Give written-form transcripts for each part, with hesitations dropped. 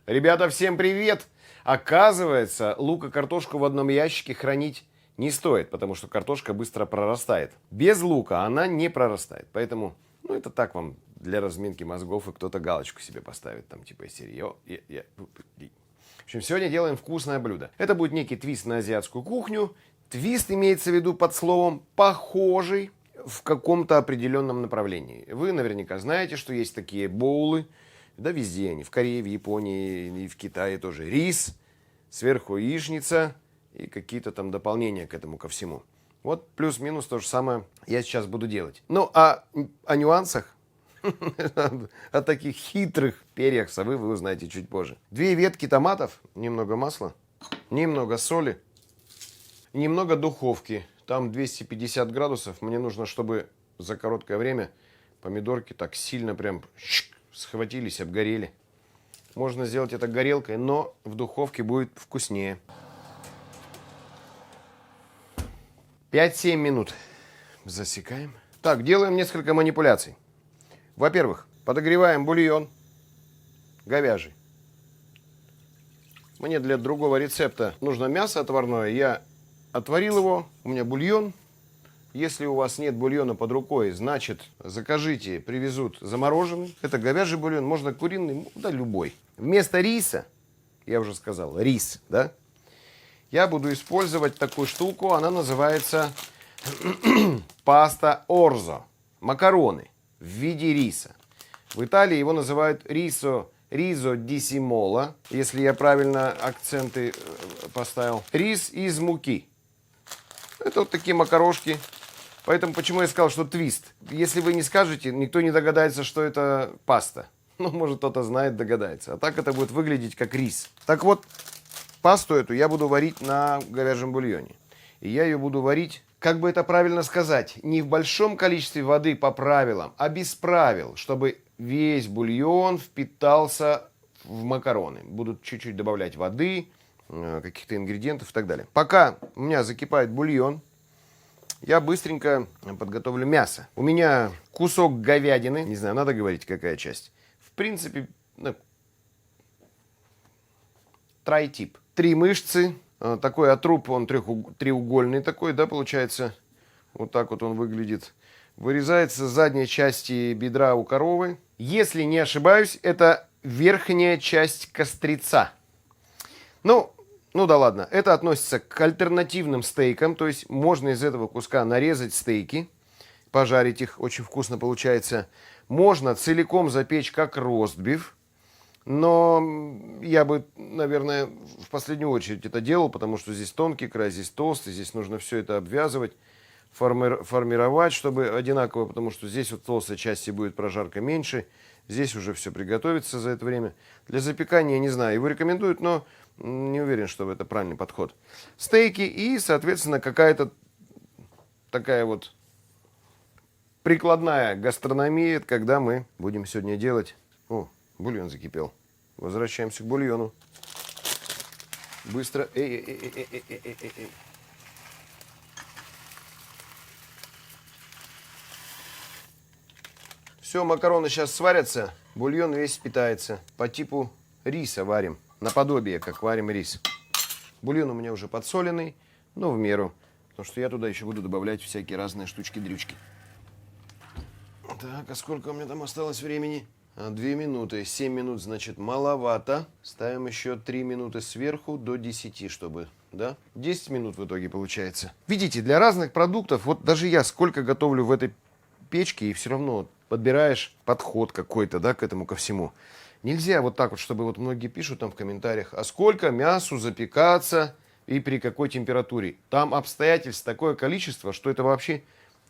Ребята, всем привет! Оказывается, лук и картошку в одном ящике хранить не стоит, потому что картошка быстро прорастает. Без лука она не прорастает, поэтому, это так вам для разминки мозгов, и кто-то галочку себе поставит, там типа из серии. В общем, сегодня делаем вкусное блюдо. Это будет некий твист на азиатскую кухню. Твист имеется в виду под словом «похожий» в каком-то определенном направлении. Вы наверняка знаете, что есть такие боулы, да везде они, в Корее, в Японии и в Китае тоже. Рис, сверху яичница и какие-то там дополнения к этому ко всему. Вот плюс-минус то же самое я сейчас буду делать. Ну, о нюансах, о таких хитрых перьях совы вы узнаете чуть позже. 2 ветки томатов, немного масла, немного соли, немного духовки. Там 250 градусов. Мне нужно, чтобы за короткое время помидорки так сильно прям схватились, обгорели. Можно сделать это горелкой, но в духовке будет вкуснее. 5-7 минут. Засекаем. Так, делаем несколько манипуляций. Во-первых, подогреваем бульон говяжий. Мне для другого рецепта нужно мясо отварное. Я отварил его, у меня бульон. Если у вас нет бульона под рукой, значит, закажите, привезут замороженный. Это говяжий бульон, можно куриный, да любой. Вместо риса, я уже сказал, рис, да, я буду использовать такую штуку, она называется паста орзо, макароны в виде риса. В Италии его называют ризо ди симола, если я правильно акценты поставил. Рис из муки. Это вот такие макарошки. Поэтому почему я сказал, что твист. Если вы не скажете, никто не догадается, что это паста. Ну, может, кто-то знает, догадается. А так это будет выглядеть как рис. Так вот, пасту эту я буду варить на говяжьем бульоне. И я ее буду варить, как бы это правильно сказать, не в большом количестве воды по правилам, а без правил, чтобы весь бульон впитался в макароны. Буду чуть-чуть добавлять воды, каких-то ингредиентов и так далее. Пока у меня закипает бульон, я быстренько подготовлю мясо. У меня кусок говядины, не знаю, надо говорить, какая часть. В принципе, трай-тип. 3 мышцы, такой отруб, он треугольный такой, да, получается. Вот так вот он выглядит. Вырезается с задней части бедра у коровы. Если не ошибаюсь, это верхняя часть кострица. Ну да ладно, это относится к альтернативным стейкам, то есть можно из этого куска нарезать стейки, пожарить их, очень вкусно получается. Можно целиком запечь как ростбиф, но я бы, наверное, в последнюю очередь это делал, потому что здесь тонкий край, здесь толстый, здесь нужно все это обвязывать, формировать, чтобы одинаково, потому что здесь вот в толстой части будет прожарка меньше, здесь уже все приготовится за это время. Для запекания, не знаю, его рекомендуют, но не уверен, что это правильный подход. Стейки и, соответственно, какая-то такая вот прикладная гастрономия, когда мы будем сегодня делать... О, бульон закипел. Возвращаемся к бульону. Быстро. Все, макароны сейчас сварятся, бульон весь впитается. По типу риса варим. Наподобие, как варим рис. Бульон у меня уже подсоленный, но в меру. Потому что я туда еще буду добавлять всякие разные штучки-дрючки. Так, а сколько у меня там осталось времени? 2 минуты. 7 минут, значит, маловато. Ставим еще 3 минуты сверху до 10, чтобы... Да? 10 минут в итоге получается. Видите, для разных продуктов, вот даже я сколько готовлю в этой печке, и все равно подбираешь подход какой-то, да, к этому ко всему. Нельзя вот так вот, чтобы вот многие пишут там в комментариях, а сколько мясу запекаться и при какой температуре. Там обстоятельств такое количество, что это вообще,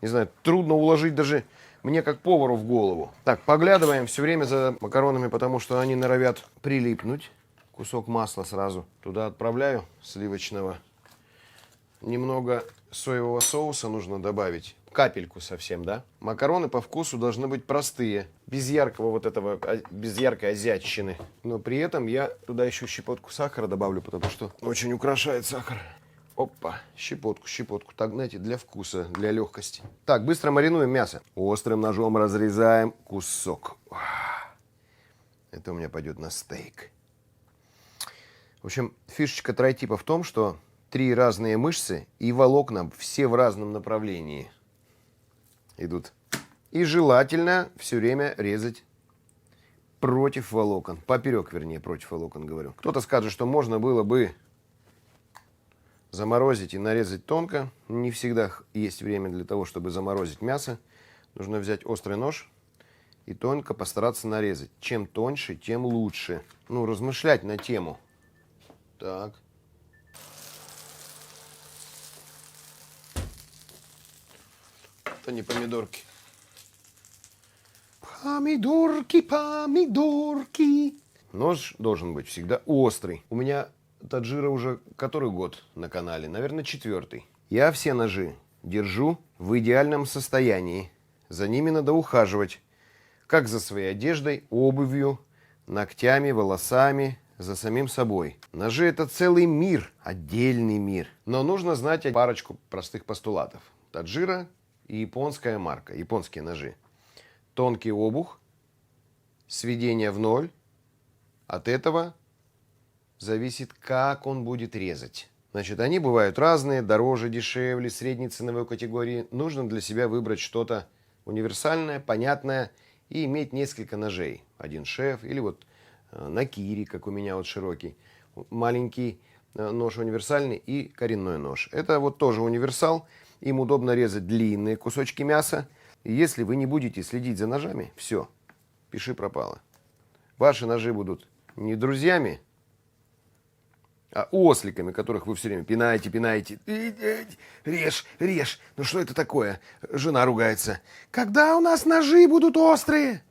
не знаю, трудно уложить даже мне как повару в голову. Так, поглядываем все время за макаронами, потому что они норовят прилипнуть. Кусок масла сразу туда отправляю, сливочного. Немного соевого соуса нужно добавить. Капельку совсем, да? Макароны по вкусу должны быть простые, без яркого вот этого, без яркой азиатчины. Но при этом я туда еще щепотку сахара добавлю, потому что очень украшает сахар. Опа, щепотку. Так, знаете, для вкуса, для легкости. Так, быстро маринуем мясо. Острым ножом разрезаем кусок. Это у меня пойдет на стейк. В общем, фишечка трайтипа в том, что 3 разные мышцы и волокна все в разном направлении идут. И желательно все время резать против волокон. Поперек, вернее, против волокон, говорю. Кто-то скажет, что можно было бы заморозить и нарезать тонко. Не всегда есть время для того, чтобы заморозить мясо. Нужно взять острый нож и тонко постараться нарезать. Чем тоньше, тем лучше. Ну, размышлять на тему. Так. Это не помидорки. Помидорки, помидорки. Нож должен быть всегда острый. У меня таджира уже который год на канале? Наверное, 4-й. Я все ножи держу в идеальном состоянии. За ними надо ухаживать. Как за своей одеждой, обувью, ногтями, волосами, за самим собой. Ножи — это целый мир, отдельный мир. Но нужно знать парочку простых постулатов. Таджира и японская марка, японские ножи. Тонкий обух, сведение в ноль. От этого зависит, как он будет резать. Значит, они бывают разные, дороже, дешевле, средней ценовой категории. Нужно для себя выбрать что-то универсальное, понятное и иметь несколько ножей. Один шеф или вот накири, как у меня вот широкий. Маленький нож универсальный и коренной нож. Это вот тоже универсал. Им удобно резать длинные кусочки мяса. И если вы не будете следить за ножами, все, пиши пропало. Ваши ножи будут не друзьями, а осликами, которых вы все время пинаете, пинаете. Режь, режь. Ну что это такое? Жена ругается. Когда у нас ножи будут острые?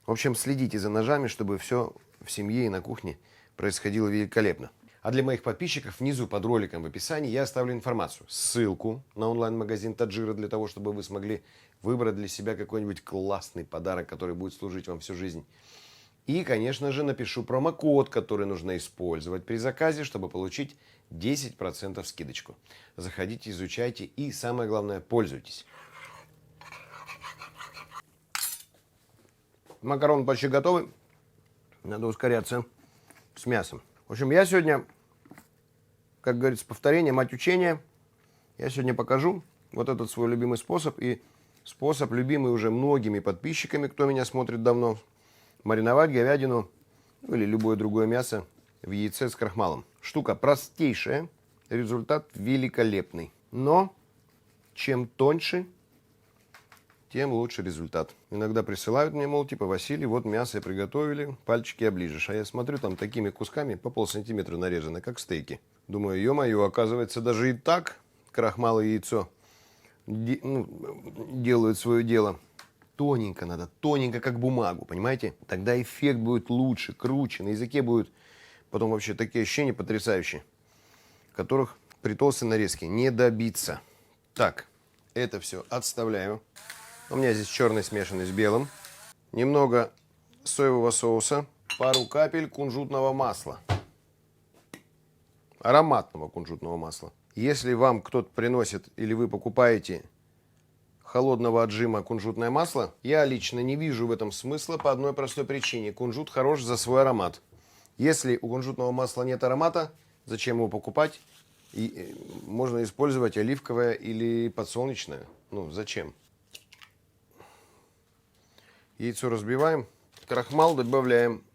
В общем, следите за ножами, чтобы все в семье и на кухне происходило великолепно. А для моих подписчиков внизу под роликом в описании я оставлю информацию. Ссылку на онлайн-магазин Таджира для того, чтобы вы смогли выбрать для себя какой-нибудь классный подарок, который будет служить вам всю жизнь. И, конечно же, напишу промокод, который нужно использовать при заказе, чтобы получить 10% скидочку. Заходите, изучайте и, самое главное, пользуйтесь. Макароны почти готовы. Надо ускоряться с мясом. В общем, я сегодня, как говорится, повторение, мать учения. Я сегодня покажу вот этот свой любимый способ. И способ, любимый уже многими подписчиками, кто меня смотрит давно. Мариновать говядину или любое другое мясо в яйце с крахмалом. Штука простейшая, результат великолепный. Но чем тоньше, тем лучше результат. Иногда присылают мне, мол, типа, Василий, вот мясо приготовили, пальчики оближешь. А я смотрю, там такими кусками по полсантиметра нарезаны, как стейки. Думаю, ё-моё, оказывается, даже и так крахмал и яйцо делают свое дело. Тоненько надо, тоненько, как бумагу, понимаете? Тогда эффект будет лучше, круче, на языке будет потом вообще такие ощущения потрясающие, которых при толстой нарезке не добиться. Так, это все отставляю. У меня здесь черный смешанный с белым. Немного соевого соуса, пару капель кунжутного масла. Ароматного кунжутного масла. Если вам кто-то приносит или вы покупаете холодного отжима кунжутное масло, я лично не вижу в этом смысла по одной простой причине. Кунжут хорош за свой аромат. Если у кунжутного масла нет аромата, зачем его покупать? И можно использовать оливковое или подсолнечное. Ну, зачем? Яйцо разбиваем. Крахмал добавляем.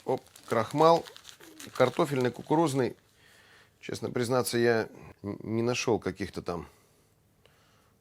Оп, крахмал. Картофельный, кукурузный. Честно признаться, я не нашел каких-то там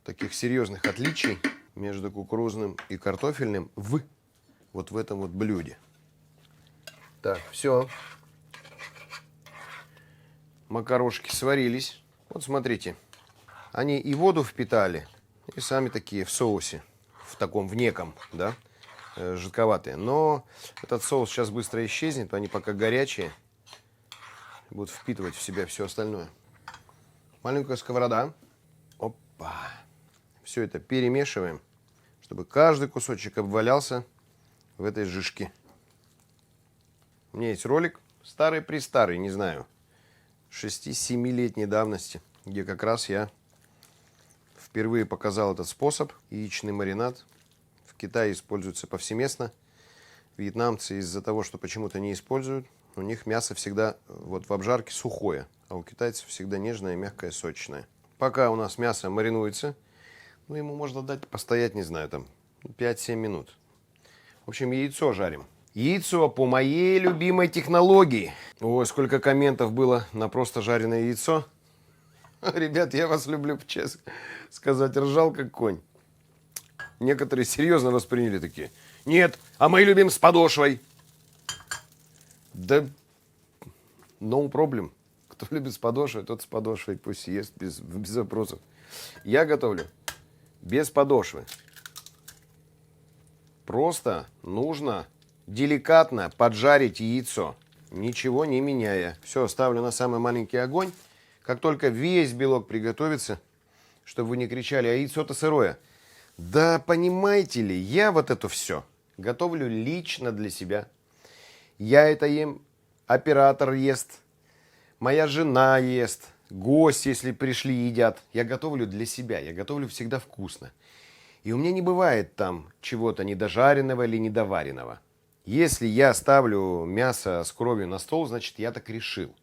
таких серьезных отличий между кукурузным и картофельным вот в этом вот блюде. Так, все. Макарошки сварились. Вот смотрите. Они и воду впитали, и сами такие в соусе. В таком, в неком, да, жидковатые. Но этот соус сейчас быстро исчезнет, они пока горячие. Будут впитывать в себя все остальное. Маленькая сковорода. Опа. Все это перемешиваем, чтобы каждый кусочек обвалялся в этой жижке. У меня есть ролик, старый-престарый, не знаю, 6-7-летней давности, где как раз я впервые показал этот способ. Яичный маринад в Китае используется повсеместно. Вьетнамцы из-за того, что почему-то не используют, У них мясо всегда вот в обжарке сухое, а у китайцев всегда нежное, мягкое, сочное. Пока у нас мясо маринуется, ну, ему можно дать постоять, не знаю, там 5-7 минут. В общем, яйцо жарим. Яйцо по моей любимой технологии. Ой, сколько комментов было на просто жареное яйцо. Ребят, я вас люблю, честно сказать, ржал как конь. Некоторые серьезно восприняли такие. Нет, а мы любим с подошвой. Да, no problem. Кто любит с подошвой, тот с подошвой пусть ест без вопросов. Я готовлю без подошвы. Просто нужно деликатно поджарить яйцо, ничего не меняя. Все, ставлю на самый маленький огонь. Как только весь белок приготовится, чтобы вы не кричали, а яйцо-то сырое. Да понимаете ли, я вот это все готовлю лично для себя. Я это ем, оператор ест, моя жена ест, гости, если пришли, едят. Я готовлю для себя, я готовлю всегда вкусно. И у меня не бывает там чего-то недожаренного или недоваренного. Если я ставлю мясо с кровью на стол, значит, я так решил.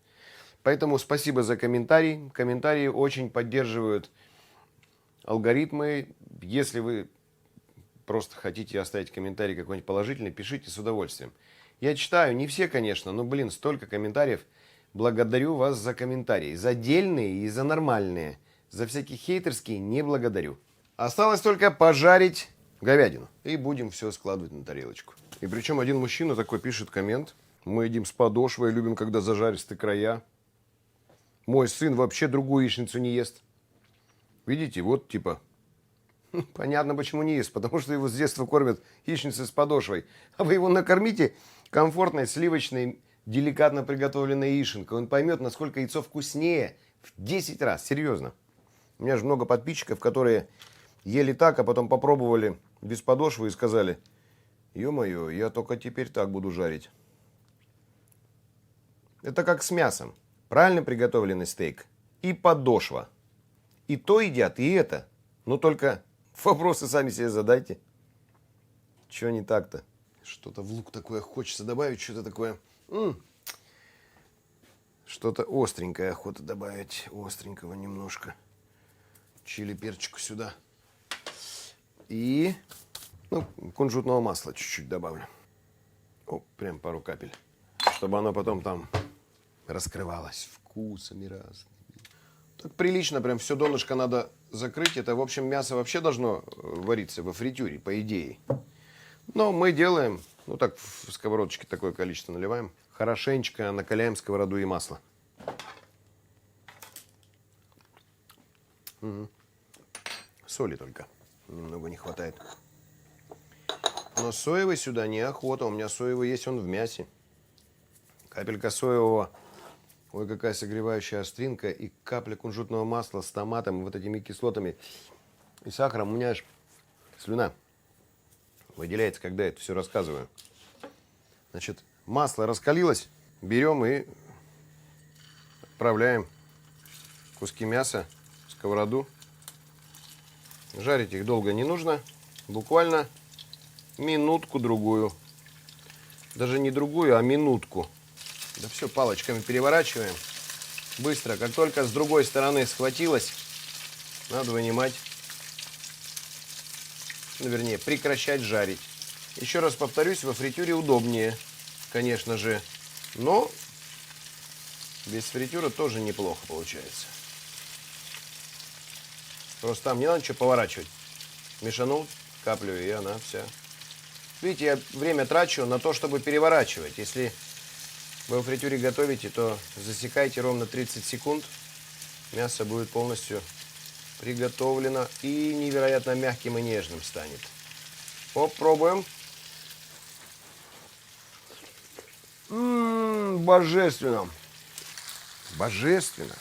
Поэтому спасибо за комментарий. Комментарии очень поддерживают алгоритмы. Если вы просто хотите оставить комментарий какой-нибудь положительный, пишите с удовольствием. Я читаю, не все, конечно, но, блин, столько комментариев. Благодарю вас за комментарии. За дельные и за нормальные. За всякие хейтерские не благодарю. Осталось только пожарить говядину. И будем все складывать на тарелочку. И причем один мужчина такой пишет коммент. Мы едим с подошвой, любим, когда зажаристые края. Мой сын вообще другую яичницу не ест. Видите, вот типа. Понятно, почему не ест. Потому что его с детства кормят яичницей с подошвой. А вы его накормите комфортной, сливочной, деликатно приготовленной яишенкой. Он поймет, насколько яйцо вкуснее в 10 раз. Серьезно. У меня же много подписчиков, которые ели так, а потом попробовали без подошвы и сказали: ё-моё, я только теперь так буду жарить. Это как с мясом. Правильно приготовленный стейк и подошва. И то едят, и это. Но только вопросы сами себе задайте. Чего не так-то? Что-то в лук такое хочется добавить, что-то такое. Что-то остренькое охота добавить. Остренького немножко. Чили, перчику сюда. И кунжутного масла чуть-чуть добавлю. О, прям пару капель. Чтобы оно потом там раскрывалось вкусами разными. Так прилично, прям все донышко надо закрыть. Это, в общем, мясо вообще должно вариться во фритюре, по идее. Но мы делаем, так в сковородочке такое количество наливаем. Хорошенечко накаляем сковороду и масло. Соли только немного не хватает. Но соевый сюда неохота. У меня соевый есть, он в мясе. Капелька соевого. Ой, какая согревающая остринка. И капля кунжутного масла с томатом, вот этими кислотами и сахаром. У меня аж слюна выделяется, когда я это все рассказываю. Значит, масло раскалилось. Берем и отправляем куски мяса в сковороду. Жарить их долго не нужно. Буквально минутку-другую. Даже не другую, а минутку. Да все, палочками переворачиваем. Быстро. Как только с другой стороны схватилось, надо вынимать. Вернее, прекращать жарить. Еще раз повторюсь, во фритюре удобнее, конечно же. Но без фритюра тоже неплохо получается. Просто там не надо ничего поворачивать. Мешанул каплю, и она вся. Видите, я время трачу на то, чтобы переворачивать. Если вы в фритюре готовите, то засекайте ровно 30 секунд. Мясо будет полностью приготовлено и невероятно мягким и нежным станет. Попробуем. Божественно. Божественно.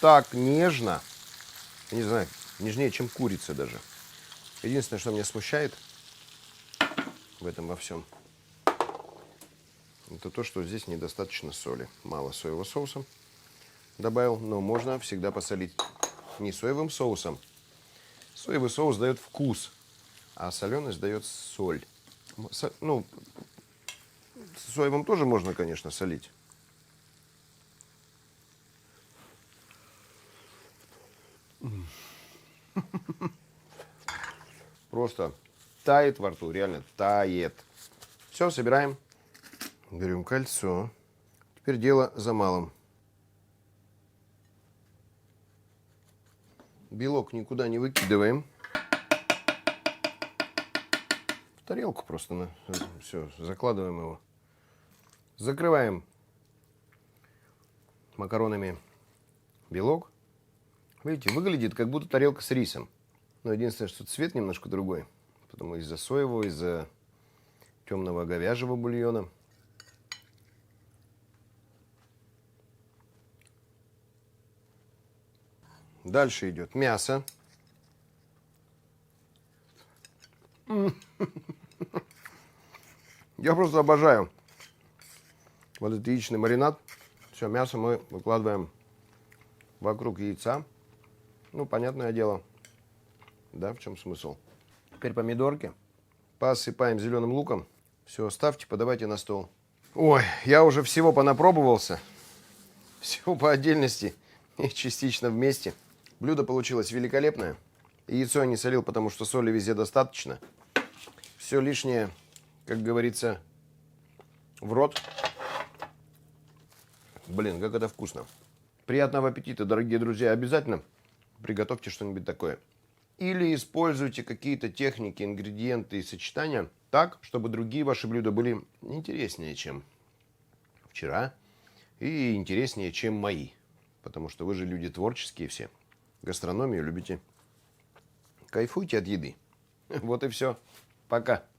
Так нежно. Я не знаю, нежнее, чем курица даже. Единственное, что меня смущает в этом во всем, это то, что здесь недостаточно соли. Мало соевого соуса добавил, но можно всегда посолить не соевым соусом. Соевый соус дает вкус, а соленость дает соль. Соевым тоже можно, конечно, солить. Просто тает во рту, реально тает. Все, собираем. Берем кольцо. Теперь дело за малым. Белок никуда не выкидываем. В тарелку просто все, закладываем его. Закрываем макаронами белок. Видите, выглядит как будто тарелка с рисом. Но единственное, что цвет немножко другой. Потому из-за соевого, из-за темного говяжьего бульона. Дальше идет мясо. Я просто обожаю вот этот яичный маринад. Все, мясо мы выкладываем вокруг яйца. Ну, понятное дело. Да, в чем смысл? Теперь помидорки. Посыпаем зеленым луком. Все, ставьте, подавайте на стол. Ой, я уже всего понапробовался. Всего по отдельности и частично вместе. Блюдо получилось великолепное. Яйцо я не солил, потому что соли везде достаточно. Все лишнее, как говорится, в рот. Блин, как это вкусно. Приятного аппетита, дорогие друзья. Обязательно приготовьте что-нибудь такое. Или используйте какие-то техники, ингредиенты и сочетания так, чтобы другие ваши блюда были интереснее, чем вчера. И интереснее, чем мои. Потому что вы же люди творческие все. Гастрономию любите. Кайфуйте от еды. Вот и все. Пока.